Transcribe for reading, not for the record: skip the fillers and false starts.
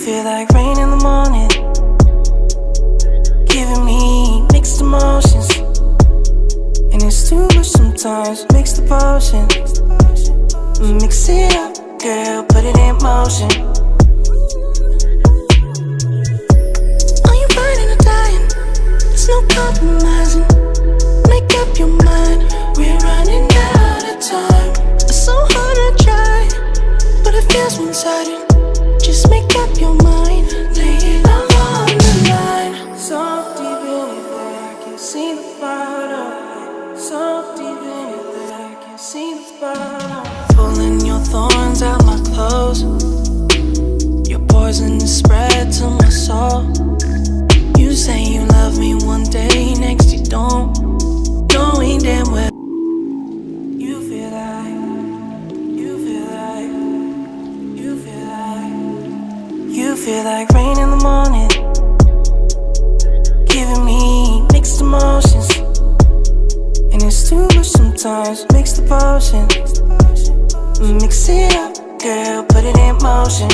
feel like rain in the morning, giving me mixed emotions, and it's too much sometimes. Mix the potion, mix it up, girl, put it in motion. Are you burning or dying? There's no compromising. Make up your mind, we're running out of time. It's so hard to try, but it feels one-sided. Just make up your mind, lay it all on the line. So deep in it that I can see the bottom. So deep in it that I can see the bottom. Pulling your thorns out my clothes, your poison is spread to my soul. You say you love me one day, next you don't, knowing damn well you feel like, you feel like, you feel like, you feel like rain in the morning, giving me mixed emotions, and it's too much sometimes. Mix the potion, mix it up, girl, put it in motion.